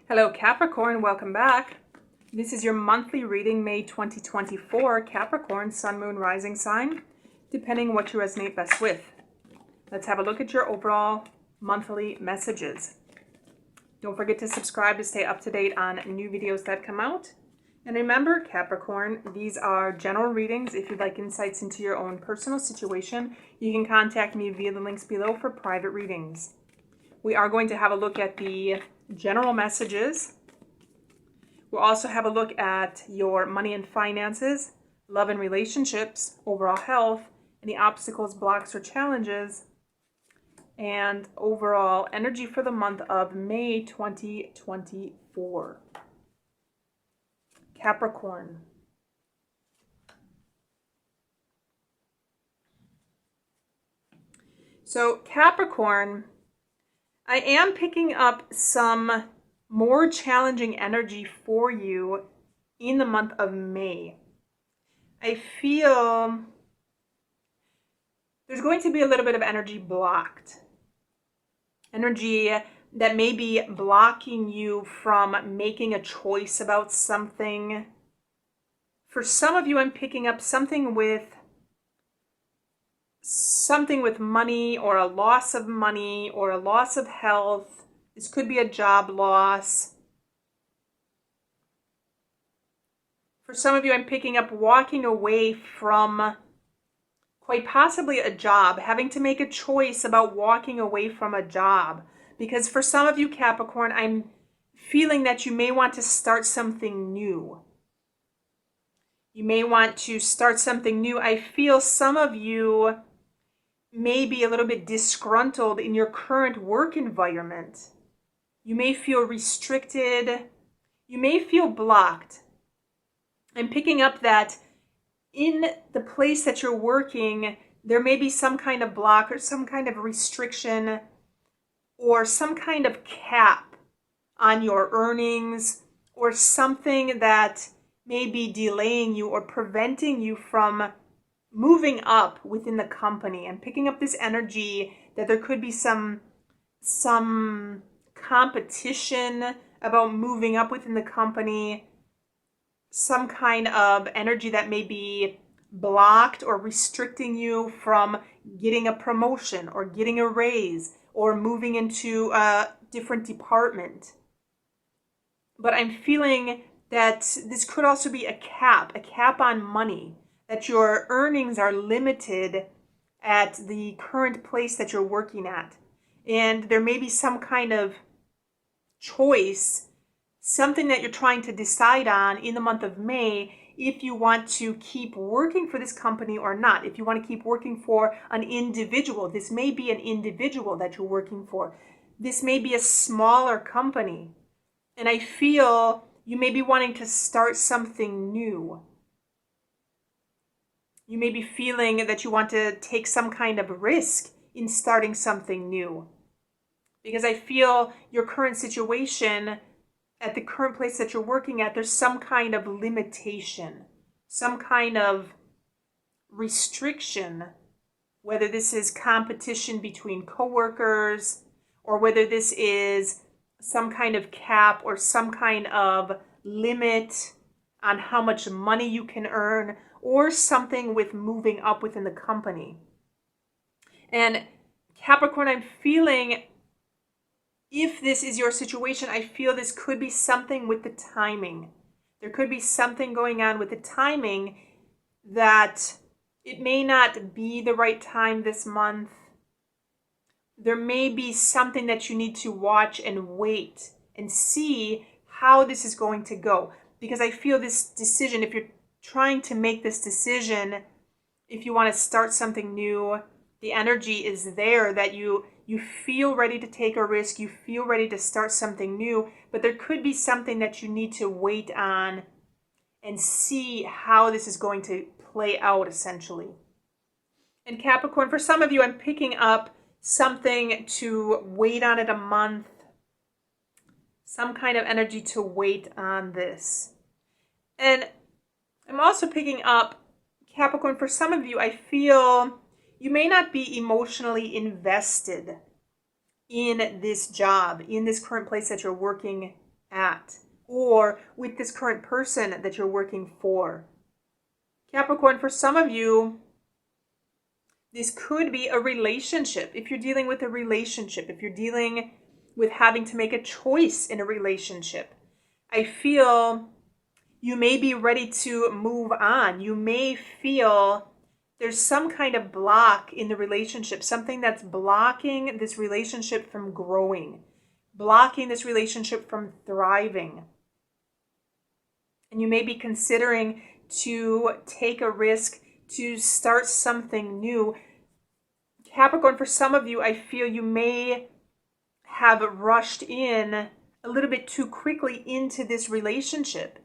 Hello Capricorn, welcome back. This is your monthly reading, May 2024, Capricorn, Sun, Moon, Rising sign, depending what you resonate best with. Let's have a look at your overall monthly messages. Don't forget to subscribe to stay up to date on new videos that come out. And remember, Capricorn, these are general readings. If you'd like insights into your own personal situation, you can contact me via the links below for private readings. We are going to have a look at the general messages. We'll also have a look at your money and finances, love and relationships, overall health, any obstacles, blocks, or challenges, and overall energy for the month of May 2024. Capricorn. So Capricorn, I am picking up some more challenging energy for you in the month of May. I feel there's going to be a little bit of energy blocked. Energy that may be blocking you from making a choice about something. For some of you, I'm picking up something with money, or a loss of money, or a loss of health. This could be a job loss. For some of you, I'm picking up walking away from quite possibly a job, having to make a choice about walking away from a job. Because for some of you, Capricorn, I'm feeling that you may want to start something new. You may want to start something new. I feel some of you may be a little bit disgruntled in your current work environment. You may feel restricted. You may feel blocked. I'm picking up that in the place that you're working, there may be some kind of block or some kind of restriction or some kind of cap on your earnings, or something that may be delaying you or preventing you from moving up within the company. I'm picking up this energy that there could be some competition about moving up within the company, some kind of energy that may be blocked or restricting you from getting a promotion or getting a raise or moving into a different department. But I'm feeling that this could also be a cap on money, that your earnings are limited at the current place that you're working at. And there may be some kind of choice, something that you're trying to decide on in the month of May, if you want to keep working for this company or not. If you want to keep working for an individual, this may be an individual that you're working for. This may be a smaller company. And I feel you may be wanting to start something new. You may be feeling that you want to take some kind of risk in starting something new. Because I feel your current situation, at the current place that you're working at, there's some kind of limitation, some kind of restriction, whether this is competition between coworkers, or whether this is some kind of cap or some kind of limit on how much money you can earn, or something with moving up within the company. And Capricorn, I'm feeling, if this is your situation, I feel this could be something with the timing. There could be something going on with the timing that it may not be the right time this month. There may be something that you need to watch and wait and see how this is going to go. Because I feel this decision, if you're trying to make this decision, if you want to start something new, the energy is there that you feel ready to take a risk, you feel ready to start something new, but there could be something that you need to wait on and see how this is going to play out, essentially. And Capricorn, for some of you, I'm picking up something to wait on it a month, some kind of energy to wait on this. And I'm also picking up, Capricorn, for some of you, I feel you may not be emotionally invested in this job, in this current place that you're working at, or with this current person that you're working for. Capricorn, for some of you, this could be a relationship. If you're dealing with a relationship, if you're dealing with having to make a choice in a relationship, I feel you may be ready to move on. You may feel there's some kind of block in the relationship, something that's blocking this relationship from growing, blocking this relationship from thriving. And you may be considering to take a risk, to start something new. Capricorn, for some of you, I feel you may have rushed in a little bit too quickly into this relationship.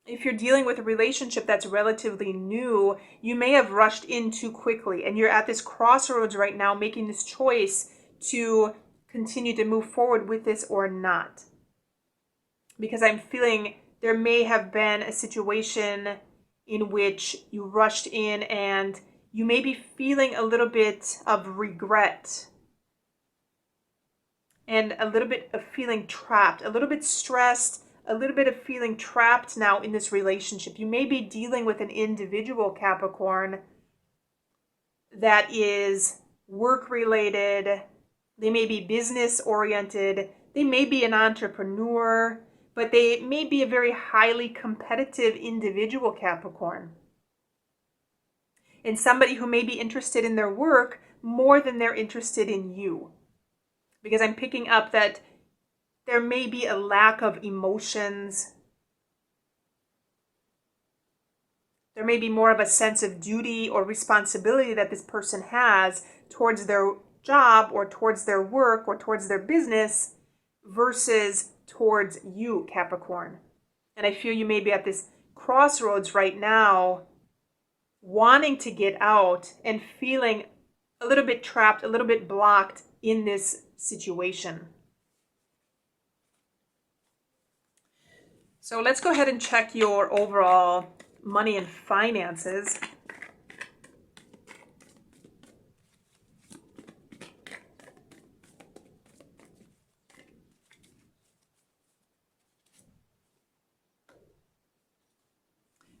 If you're dealing with a relationship that's relatively new, you may have rushed in too quickly, and you're at this crossroads right now making this choice to continue to move forward with this or not. Because I'm feeling there may have been a situation in which you rushed in and you may be feeling a little bit of regret and a little bit of feeling trapped, a little bit stressed, a little bit of feeling trapped now in this relationship. You may be dealing with an individual, Capricorn, that is work related. They may be business oriented. They may be an entrepreneur, but they may be a very highly competitive individual, Capricorn. And somebody who may be interested in their work more than they're interested in you. Because I'm picking up that there may be a lack of emotions. There may be more of a sense of duty or responsibility that this person has towards their job or towards their work or towards their business versus towards you, Capricorn. And I feel you may be at this crossroads right now, wanting to get out and feeling a little bit trapped, a little bit blocked in this situation. So let's go ahead and check your overall money and finances.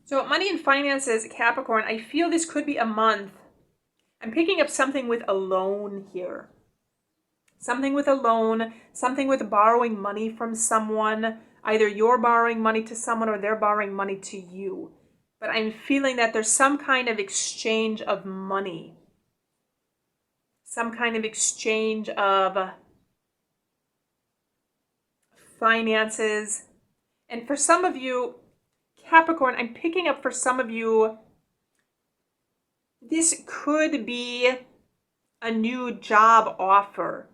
So money and finances, Capricorn, I feel this could be a month. I'm picking up something with a loan here. Something with a loan, something with borrowing money from someone. Either you're borrowing money to someone or they're borrowing money to you. But I'm feeling that there's some kind of exchange of money. Some kind of exchange of finances. And for some of you, Capricorn, I'm picking up for some of you, this could be a new job offer.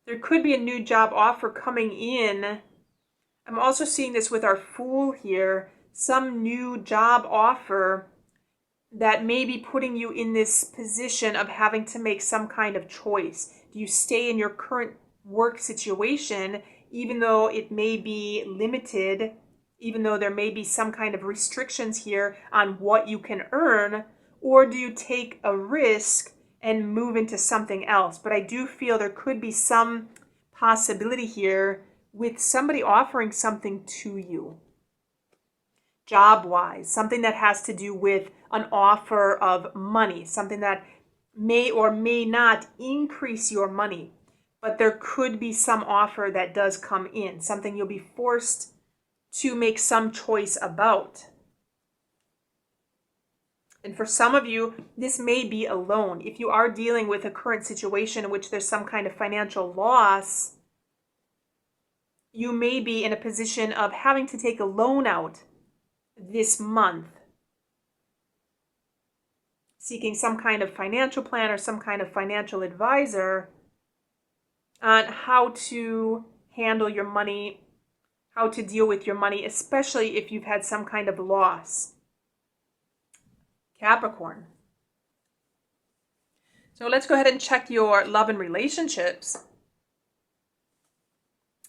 There could be a new job offer coming in. I'm also seeing this with our Fool here, some new job offer that may be putting you in this position of having to make some kind of choice. Do you stay in your current work situation, even though it may be limited, even though there may be some kind of restrictions here on what you can earn, or do you take a risk and move into something else? But I do feel there could be some possibility here with somebody offering something to you, job-wise, something that has to do with an offer of money, something that may or may not increase your money, but there could be some offer that does come in, something you'll be forced to make some choice about. And for some of you, this may be a loan. If you are dealing with a current situation in which there's some kind of financial loss, you may be in a position of having to take a loan out this month, seeking some kind of financial plan or some kind of financial advisor on how to handle your money, how to deal with your money, especially if you've had some kind of loss. Capricorn. So let's go ahead and check your love and relationships.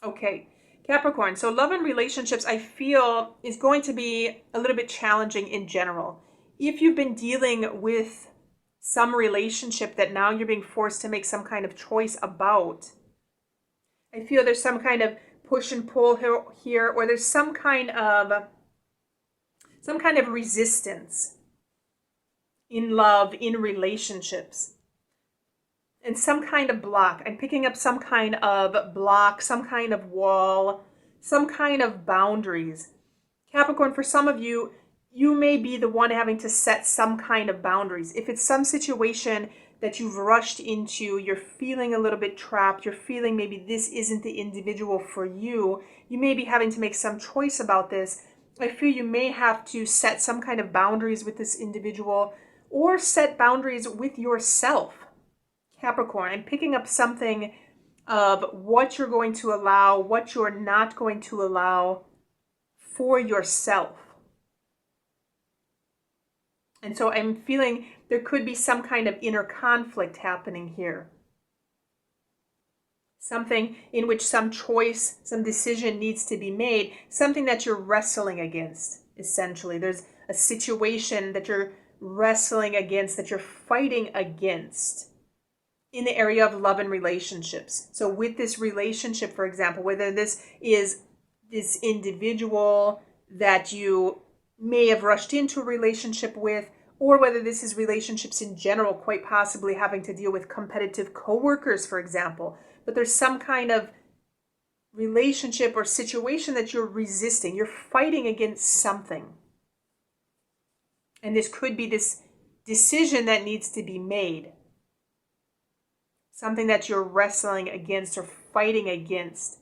Okay, Capricorn. So love and relationships, I feel, is going to be a little bit challenging in general. If you've been dealing with some relationship that now you're being forced to make some kind of choice about, I feel there's some kind of push and pull here, or there's some kind of resistance in love, in relationships, and some kind of block. I'm picking up some kind of block, some kind of wall, some kind of boundaries. Capricorn, for some of you, you may be the one having to set some kind of boundaries. If it's some situation that you've rushed into, you're feeling a little bit trapped, you're feeling maybe this isn't the individual for you, you may be having to make some choice about this. I feel you may have to set some kind of boundaries with this individual, or set boundaries with yourself. Capricorn, I'm picking up something of what you're going to allow, what you're not going to allow for yourself. And so I'm feeling there could be some kind of inner conflict happening here. Something in which some choice, some decision needs to be made, something that you're wrestling against, essentially. There's a situation that you're wrestling against, that you're fighting against in the area of love and relationships. So with this relationship, for example, whether this is this individual that you may have rushed into a relationship with, or whether this is relationships in general, quite possibly having to deal with competitive coworkers, for example. But there's some kind of relationship or situation that you're resisting. You're fighting against something. And this could be this decision that needs to be made. Something that you're wrestling against or fighting against.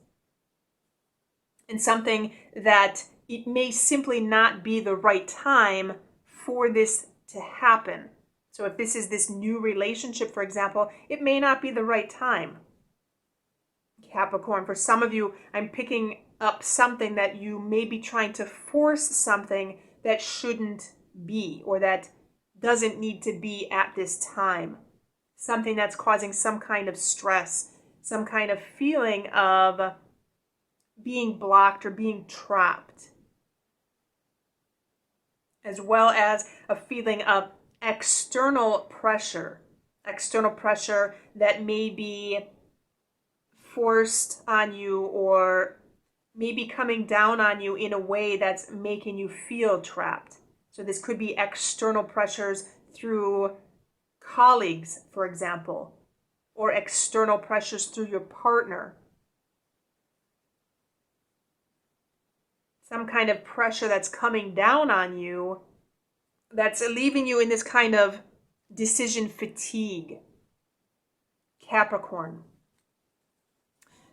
And something that it may simply not be the right time for this to happen. So if this is this new relationship, for example, it may not be the right time. Capricorn, for some of you, I'm picking up something that you may be trying to force something that shouldn't be, or that doesn't need to be at this time. Something that's causing some kind of stress, some kind of feeling of being blocked or being trapped, as well as a feeling of external pressure that may be forced on you, or maybe coming down on you in a way that's making you feel trapped. So this could be external pressures through colleagues, for example, or external pressures through your partner. Some kind of pressure that's coming down on you, that's leaving you in this kind of decision fatigue. Capricorn.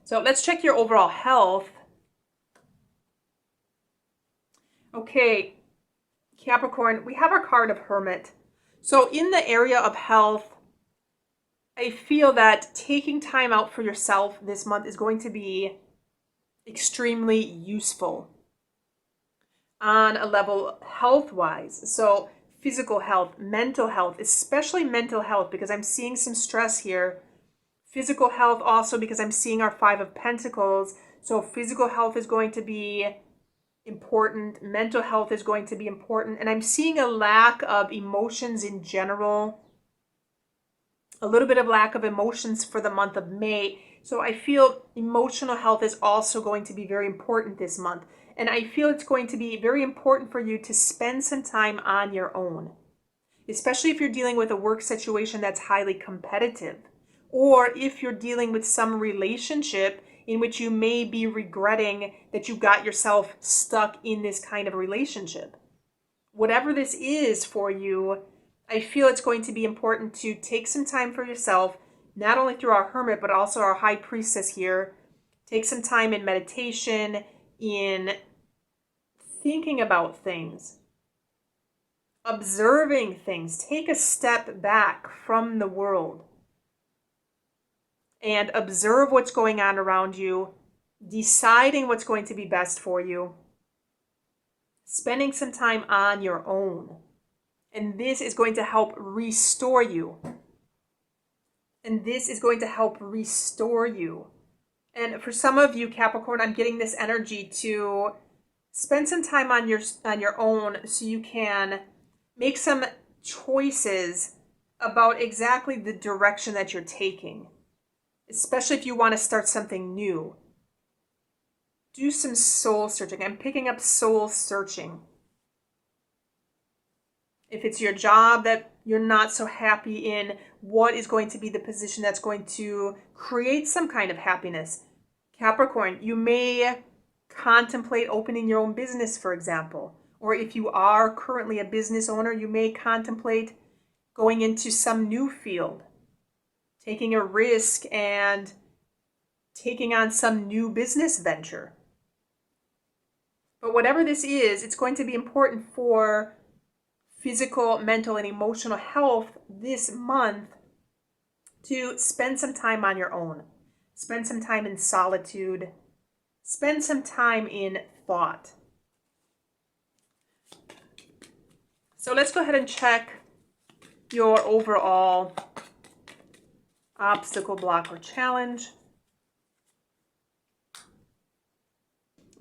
So let's check your overall health. Okay, Capricorn, we have our card of Hermit. So in the area of health, I feel that taking time out for yourself this month is going to be extremely useful on a level health-wise. So physical health, mental health, especially mental health, because I'm seeing some stress here. Physical health also because I'm seeing our Five of Pentacles. So physical health is going to be important. Mental health is going to be important. And I'm seeing a lack of emotions in general. A little bit of lack of emotions for the month of May. So I feel emotional health is also going to be very important this month. And I feel it's going to be very important for you to spend some time on your own. Especially if you're dealing with a work situation that's highly competitive. Or if you're dealing with some relationship in which you may be regretting that you got yourself stuck in this kind of relationship. Whatever this is for you, I feel it's going to be important to take some time for yourself, not only through our Hermit, but also our High Priestess here. Take some time in meditation, in thinking about things, observing things. Take a step back from the world and observe what's going on around you, deciding what's going to be best for you, spending some time on your own. And this is going to help restore you. And this is going to help restore you. And for some of you, Capricorn, I'm getting this energy to spend some time on your own so you can make some choices about exactly the direction that you're taking. especially if you want to start something new. Do some soul searching. I'm picking up soul searching. If it's your job that you're not so happy in, what is going to be the position that's going to create some kind of happiness? Capricorn, you may contemplate opening your own business, for example. Or if you are currently a business owner, you may contemplate going into some new field, taking a risk and taking on some new business venture. But whatever this is, it's going to be important for physical, mental, and emotional health this month to spend some time on your own. Spend some time in solitude. Spend some time in thought. So let's go ahead and check your overall obstacle, block, or challenge.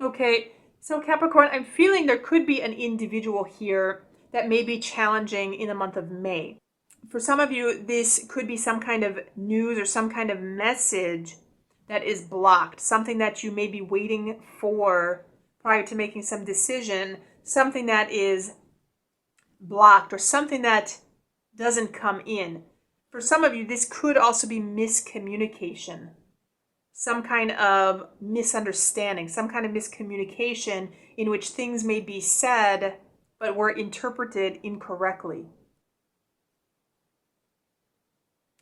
Okay, so Capricorn, I'm feeling there could be an individual here that may be challenging in the month of May. For some of you, this could be some kind of news or some kind of message that is blocked, something that you may be waiting for prior to making some decision, something that is blocked or something that doesn't come in. For some of you, this could also be miscommunication, some kind of misunderstanding, some kind of miscommunication in which things may be said but were interpreted incorrectly.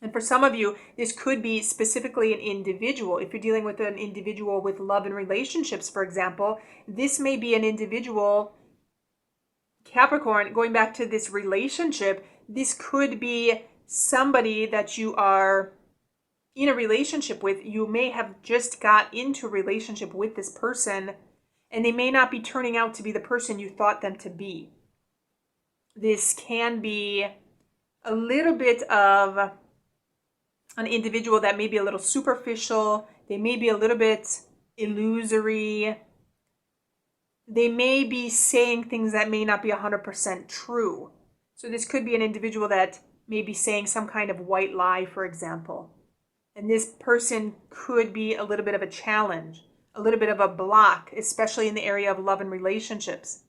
And for some of you, this could be specifically an individual. If you're dealing with an individual with love and relationships, for example, this may be an individual, Capricorn, going back to this relationship, this could be somebody that you are in a relationship with. You may have just got into a relationship with this person, and they may not be turning out to be the person you thought them to be. This can be a little bit of an individual that may be a little superficial. They may be a little bit illusory. They may be saying things that may not be 100% true. So this could be an individual that may be saying some kind of white lie, for example. And this person could be a little bit of a challenge, a little bit of a block, especially in the area of love and relationships.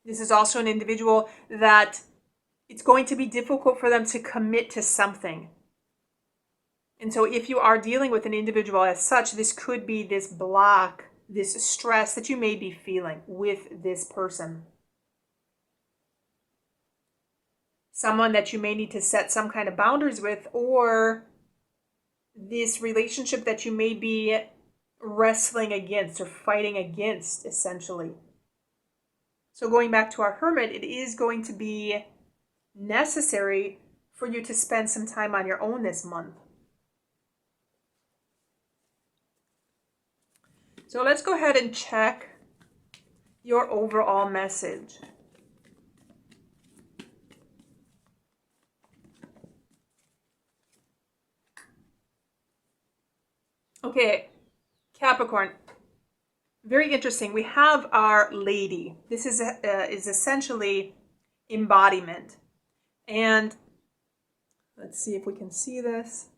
This is also an individual that it's going to be difficult for them to commit to something. And so if you are dealing with an individual as such, this could be this block, this stress that you may be feeling with this person. Someone that you may need to set some kind of boundaries with, or this relationship that you may be wrestling against or fighting against, essentially. So going back to our Hermit, it is going to be necessary for you to spend some time on your own this month. So let's go ahead and check your overall message. Okay, Capricorn, very interesting. We have our lady. This is essentially embodiment. And let's see if we can see this.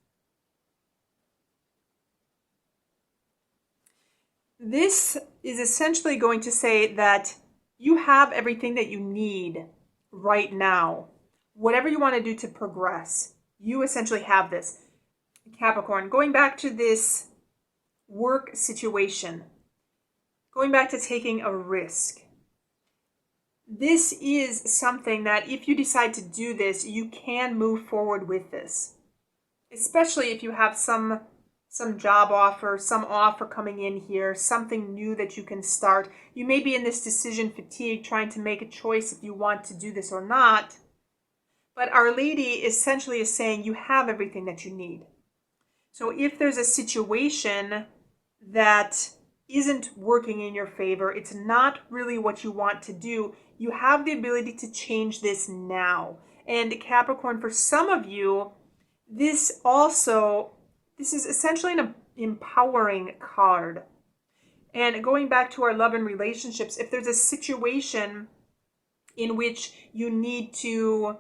This is essentially going to say that you have everything that you need right now. Whatever you want to do to progress, you essentially have this. Capricorn, going back to this work situation, going back to taking a risk. This is something that if you decide to do this, you can move forward with this. Especially if you have some job offer, some offer coming in here, something new that you can start. You may be in this decision fatigue, trying to make a choice if you want to do this or not. But Our Lady essentially is saying you have everything that you need. So if there's a situation that isn't working in your favor, it's not really what you want to do, you have the ability to change this now. And Capricorn, for some of you, this is essentially an empowering card. And going back to our love and relationships, if there's a situation in which you need to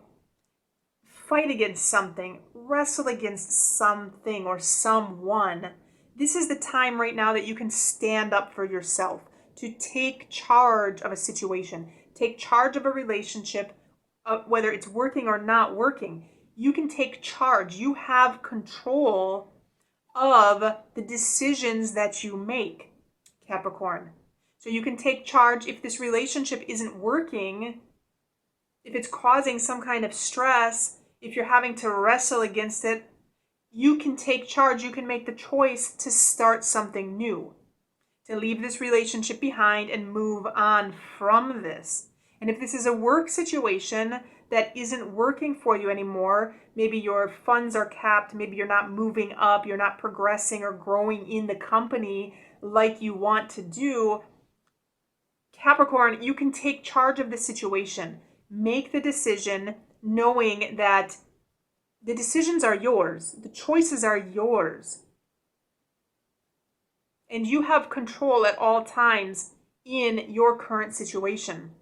fight against something, wrestle against something or someone, this is the time right now that you can stand up for yourself, to take charge of a situation, take charge of a relationship, whether it's working or not working. You can take charge. You have control of the decisions that you make, Capricorn. So you can take charge if this relationship isn't working, if it's causing some kind of stress, if you're having to wrestle against it, you can take charge. You can make the choice to start something new, to leave this relationship behind and move on from this. And if this is a work situation that isn't working for you anymore, maybe your funds are capped, maybe you're not moving up, you're not progressing or growing in the company like you want to do, Capricorn, you can take charge of the situation. Make the decision knowing that the decisions are yours. The choices are yours. And you have control at all times in your current situation.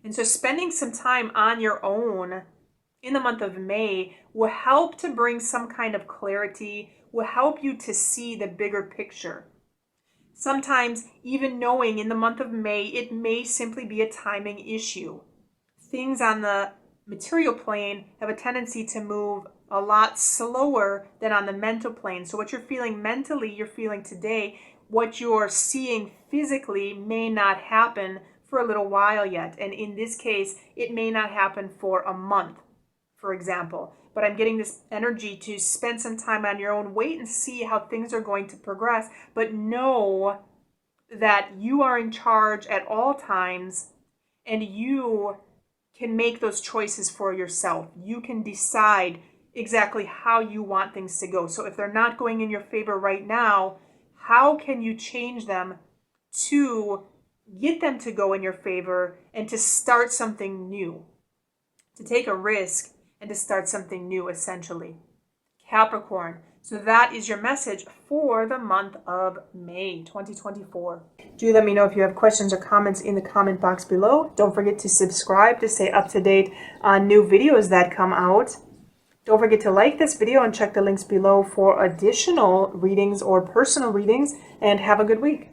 And so spending some time on your own in the month of May will help to bring some kind of clarity, will help you to see the bigger picture. Sometimes even knowing in the month of May, it may simply be a timing issue. Things on the material plane have a tendency to move a lot slower than on the mental plane. So what you're feeling mentally, you're feeling today. What you're seeing physically may not happen for a little while yet. And in this case, it may not happen for a month, for example. But I'm getting this energy to spend some time on your own, wait and see how things are going to progress. But know that you are in charge at all times and you can make those choices for yourself. You can decide exactly how you want things to go. So if they're not going in your favor right now, how can you change them to get them to go in your favor and to start something new, to take a risk and to start something new, essentially. Capricorn. So that is your message for the month of May 2024. Do let me know if you have questions or comments in the comment box below. Don't forget to subscribe to stay up to date on new videos that come out. Don't forget to like this video and check the links below for additional readings or personal readings, and have a good week.